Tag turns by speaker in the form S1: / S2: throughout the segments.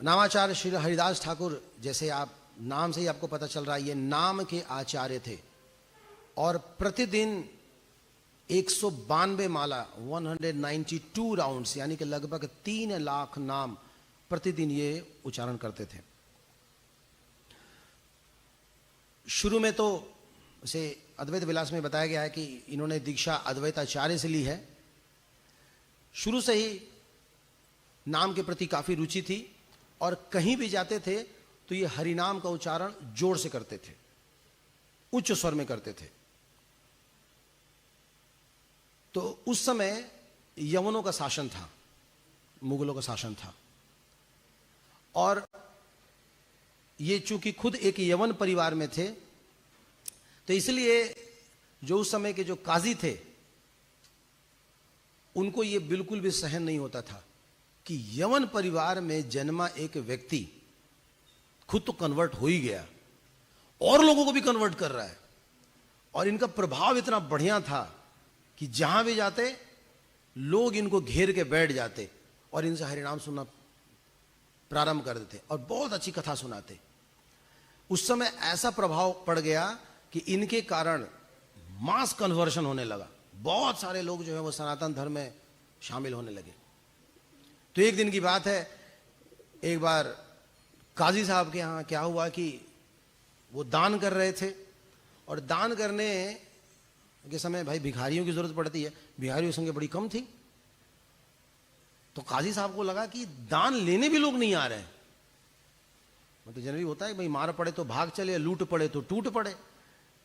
S1: नामाचार्य श्री हरिदास ठाकुर, जैसे आप नाम से ही आपको पता चल रहा है, ये नाम के आचार्य थे और प्रतिदिन 192 माला 192 राउंड्स यानी कि लगभग 3 लाख नाम प्रतिदिन ये उच्चारण करते थे। शुरू में तो उसे अद्वैत विलास में बताया गया है कि इन्होंने दीक्षा अद्वैताचार्य से ली है। शुरू से ही नाम के प्रति काफी रुचि थी और कहीं भी जाते थे तो ये हरिनाम का उच्चारण जोर से करते थे, उच्च स्वर में करते थे। तो उस समय यवनों का शासन था, मुगलों का शासन था और ये चूंकि खुद एक यवन परिवार में थे तो इसलिए जो उस समय के जो काजी थे उनको ये बिल्कुल भी सहन नहीं होता था कि यवन परिवार में जन्मा एक व्यक्ति खुद तो कन्वर्ट हो ही गया और लोगों को भी कन्वर्ट कर रहा है और इनका प्रभाव इतना बढ़िया था कि जहां भी जाते लोग इनको घेर के बैठ जाते और इनसे हरिनाम सुनना प्रारंभ कर देते और बहुत अच्छी कथा सुनाते। उस समय ऐसा प्रभाव पड़ गया कि इनके कारण मास कन्वर्शन होने लगा, बहुत सारे लोग जो है वो सनातन धर्म में शामिल होने लगे। तो एक दिन की बात है, एक बार काजी साहब के यहाँ क्या हुआ कि वो दान कर रहे थे और दान करने के समय भाई भिखारियों की जरूरत पड़ती है, भिखारियों की संख्या बड़ी कम थी। तो काजी साहब को लगा कि दान लेने भी लोग नहीं आ रहे हैं। मतलब जनरली होता है भाई मार पड़े तो भाग चले, लूट पड़े तो टूट पड़े।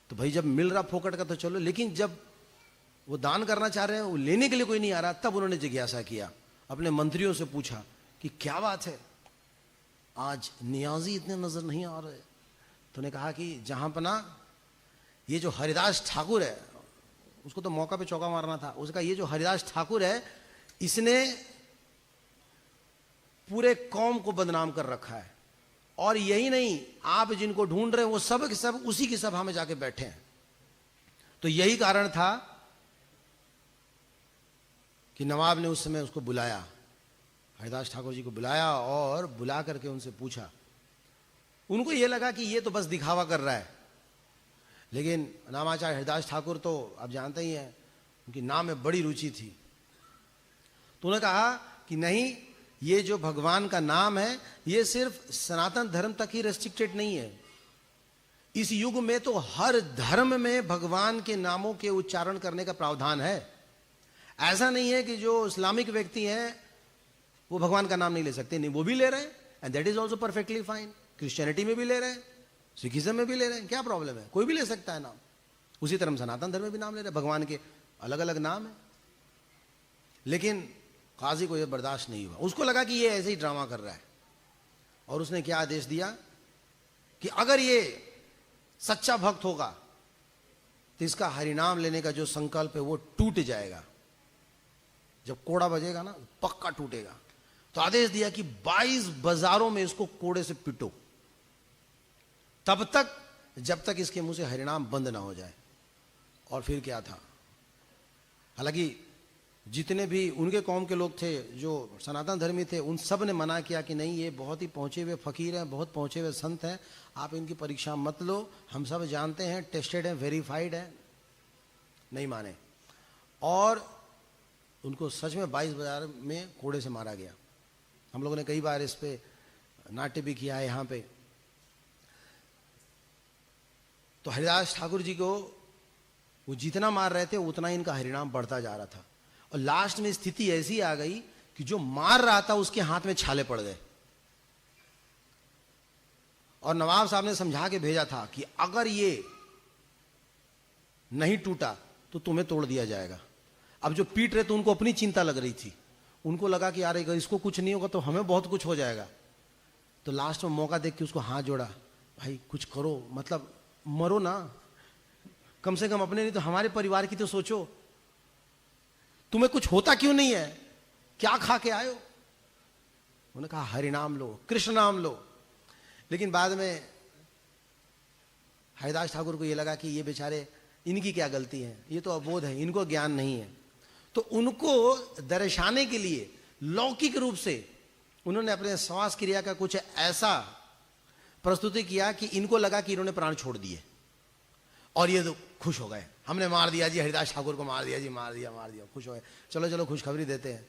S1: तो भाई जब मिल रहा फोकट का तो चलो, लेकिन जब वो दान करना चाह रहे हैं, वो लेने के लिए कोई नहीं आ रहा, तब उन्होंने जिज्ञासा किया, अपने मंत्रियों से पूछा कि क्या बात है, आज नियाजी इतने नजर नहीं आ रहे। तो उन्होंने कहा कि जहां पना ये जो हरिदास ठाकुर है, उसको तो मौका पे चौका मारना था, उसने कहा ये जो हरिदास ठाकुर है इसने पूरे कौम को बदनाम कर रखा है और यही नहीं, आप जिनको ढूंढ रहे हैं वो सब के सब उसी की सभा में जाके बैठे हैं। तो यही कारण था कि नवाब ने उस समय उसको बुलाया, हरिदास ठाकुर जी को बुलाया और बुला करके उनसे पूछा। उनको यह लगा कि ये तो बस दिखावा कर रहा है, लेकिन नामाचार्य हरिदास ठाकुर तो आप जानते ही हैं, उनकी नाम में बड़ी रुचि थी। तो उन्होंने कहा कि नहीं, ये जो भगवान का नाम है ये सिर्फ सनातन धर्म तक ही रेस्ट्रिक्टेड नहीं है, इस युग में तो हर धर्म में भगवान के नामों के उच्चारण करने का प्रावधान है। ऐसा नहीं है कि जो इस्लामिक व्यक्ति हैं वो भगवान का नाम नहीं ले सकते, नहीं, वो भी ले रहे हैं and that is also perfectly fine. Christianity में भी ले रहे हैं, सिखिज्म में भी ले रहे हैं, क्या प्रॉब्लम है, कोई भी ले सकता है नाम। उसी तरह सनातन धर्म में भी नाम ले रहे हैं, भगवान के अलग अलग नाम है। लेकिन काजी को यह बर्दाश्त नहीं हुआ, उसको लगा कि ये ऐसे ही ड्रामा कर रहा है और उसने क्या आदेश दिया कि अगर ये सच्चा भक्त होगा तो इसका हरिनाम लेने का जो संकल्प है वो टूट जाएगा, जब कोड़ा बजेगा ना पक्का टूटेगा। तो आदेश दिया कि 22 बाजारों में इसको कोड़े से पिटो, तब तक जब तक इसके मुंह से हरिनाम बंद ना हो जाए। और फिर क्या था, हालांकि जितने भी उनके कौम के लोग थे जो सनातन धर्मी थे उन सब ने मना किया कि नहीं, ये बहुत ही पहुंचे हुए फकीर हैं, बहुत पहुंचे हुए संत हैं, आप इनकी परीक्षा मत लो, हम सब जानते हैं, टेस्टेड हैं, वेरीफाइड हैं। नहीं माने और उनको सच में 22 बाजार में कोड़े से मारा गया। हम लोगों ने कई बार इस पे नाट्य भी किया है यहाँ पे। तो हरिदास ठाकुर जी को वो जितना मार रहे थे उतना इनका हरिनाम बढ़ता जा रहा था और लास्ट में स्थिति ऐसी आ गई कि जो मार रहा था उसके हाथ में छाले पड़ गए और नवाब साहब ने समझा के भेजा था कि अगर ये नहीं टूटा तो तुम्हें तोड़ दिया जाएगा। अब जो पीट रहे थे उनको अपनी चिंता लग रही थी, उनको लगा कि यार अगर इसको कुछ नहीं होगा तो हमें बहुत कुछ हो जाएगा। तो लास्ट में मौका देख के उसको हाथ जोड़ा, भाई कुछ करो, मतलब मरो ना, कम से कम अपने नहीं तो हमारे परिवार की तो सोचो, तुम्हें कुछ होता क्यों नहीं है, क्या खा के आए हो। उन्होंने कहा हरिनाम लो, कृष्ण नाम लो। लेकिन बाद में हरिदास ठाकुर को यह लगा कि ये बेचारे, इनकी क्या गलती है, ये तो अबोध है, इनको ज्ञान नहीं है। तो उनको दर्शाने के लिए लौकिक रूप से उन्होंने अपने श्वास क्रिया का कुछ ऐसा प्रस्तुति किया कि इनको लगा कि इन्होंने प्राण छोड़ दिए, और ये तो खुश हो गए, हमने मार दिया जी, हरिदास ठाकुर को मार दिया जी, मार दिया, खुश हो गए। चलो चलो खुशखबरी देते हैं।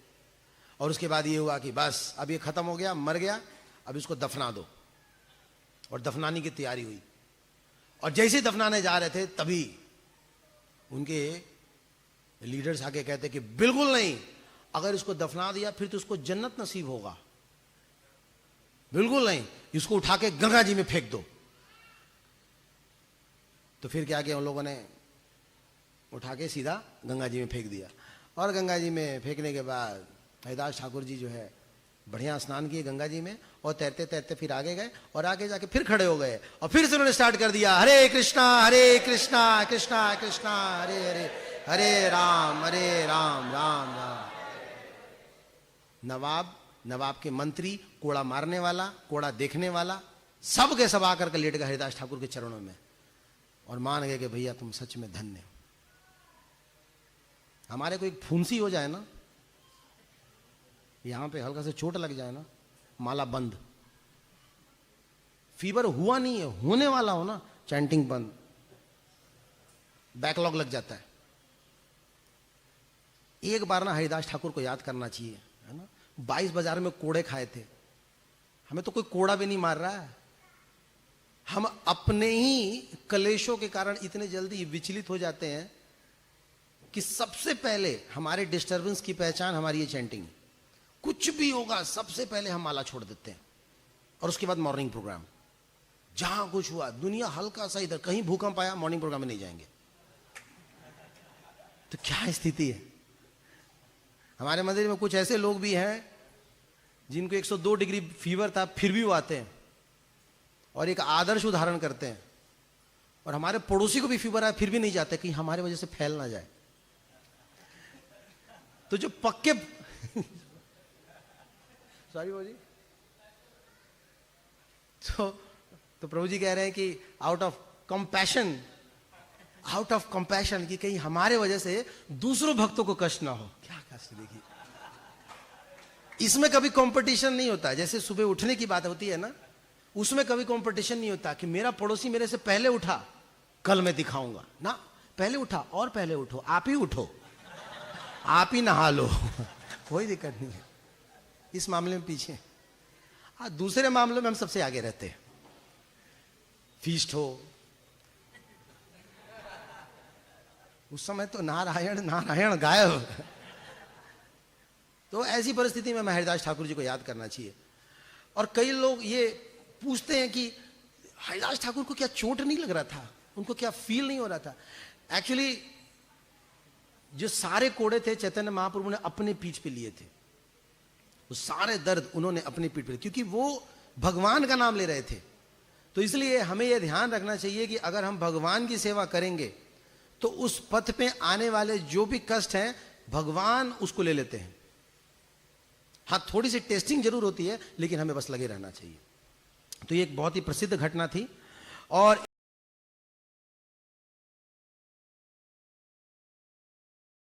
S1: और उसके बाद ये हुआ कि बस अब ये खत्म हो गया, मर गया, अब इसको दफना दो। और दफनाने की तैयारी हुई, और जैसे ही दफनाने जा रहे थे तभी उनके लीडर्स आके कहते कि बिल्कुल नहीं, अगर इसको दफना दिया फिर तो उसको जन्नत नसीब होगा, बिल्कुल नहीं, इसको उठा के गंगा जी में फेंक दो। तो फिर क्या किया उन लोगों ने, उठा के सीधा गंगा जी में फेंक दिया। और गंगा जी में फेंकने के बाद हरिदास ठाकुर जी जो है बढ़िया स्नान किए गंगा जी में, और तैरते तैरते फिर आगे गए, और आगे जाके फिर खड़े हो गए, और फिर से उन्होंने स्टार्ट कर दिया, हरे कृष्णा कृष्णा कृष्णा हरे हरे, हरे राम राम राम। नवाब के मंत्री, कोड़ा मारने वाला, कोड़ा देखने वाला, सब के सब आकर के लेट गए हरिदास ठाकुर के चरणों में, और मान गए कि भैया तुम सच में धन्य हो। हमारे को एक फुंसी हो जाए ना, यहां पे हल्का से चोट लग जाए ना, माला बंद, फीवर हुआ नहीं है, होने वाला हो ना, चैंटिंग बंद, बैकलॉग लग जाता है। एक बार ना हरिदास ठाकुर को याद करना चाहिए, है ना। 22 बाजार में कोड़े खाए थे, हमें तो कोई कोड़ा भी नहीं मार रहा है, हम अपने ही कलेशों के कारण इतने जल्दी विचलित हो जाते हैं कि सबसे पहले हमारे डिस्टरबेंस की पहचान हमारी ये चैंटिंग। कुछ भी होगा सबसे पहले हम माला छोड़ देते हैं, और उसके बाद मॉर्निंग प्रोग्राम। जहां कुछ हुआ, दुनिया हल्का सा इधर कहीं भूकंप आया, मॉर्निंग प्रोग्राम में नहीं जाएंगे। तो क्या स्थिति है। हमारे मंदिर में कुछ ऐसे लोग भी हैं जिनको 102 डिग्री फीवर था, फिर भी वो आते हैं और एक आदर्श उदाहरण करते हैं। और हमारे पड़ोसी को भी फीवर आया, फिर भी नहीं जाते, कहीं हमारे वजह से फैल ना जाए। तो जो पक्के सॉरी बाबू जी, तो प्रभु जी कह रहे हैं कि आउट ऑफ कंपैशन, कि कहीं हमारे वजह से दूसरों भक्तों को कष्ट ना हो। क्या कष्ट, देखिए इसमें कभी कंपटीशन नहीं होता। जैसे सुबह उठने की बात होती है ना, उसमें कभी कंपटीशन नहीं होता कि मेरा पड़ोसी मेरे से पहले उठा, कल मैं दिखाऊंगा ना। पहले उठा और पहले उठो, आप ही उठो, आप ही नहा लो, कोई दिक्कत नहीं है। इस मामले में पीछे। दूसरे मामलों में हम सबसे आगे रहते हैं। फीस्ट हो, उस समय तो नारायण गायब। तो ऐसी परिस्थिति में मैं हरिदास ठाकुर जी को याद करना चाहिए। और कई लोग ये पूछते हैं कि हरिदास ठाकुर को क्या चोट नहीं लग रहा था, उनको क्या फील नहीं हो रहा था। एक्चुअली जो सारे कोड़े थे चैतन्य महाप्रभु ने अपने पीठ पे लिए थे, वो सारे दर्द उन्होंने अपनी पीठ पे, क्योंकि वो भगवान का नाम ले रहे थे। तो इसलिए हमें यह ध्यान रखना चाहिए कि अगर हम भगवान की सेवा करेंगे तो उस पथ पे आने वाले जो भी कष्ट हैं भगवान उसको ले लेते हैं। हाँ, थोड़ी सी टेस्टिंग जरूर होती है, लेकिन हमें बस लगे रहना चाहिए। तो ये एक बहुत ही प्रसिद्ध घटना थी। और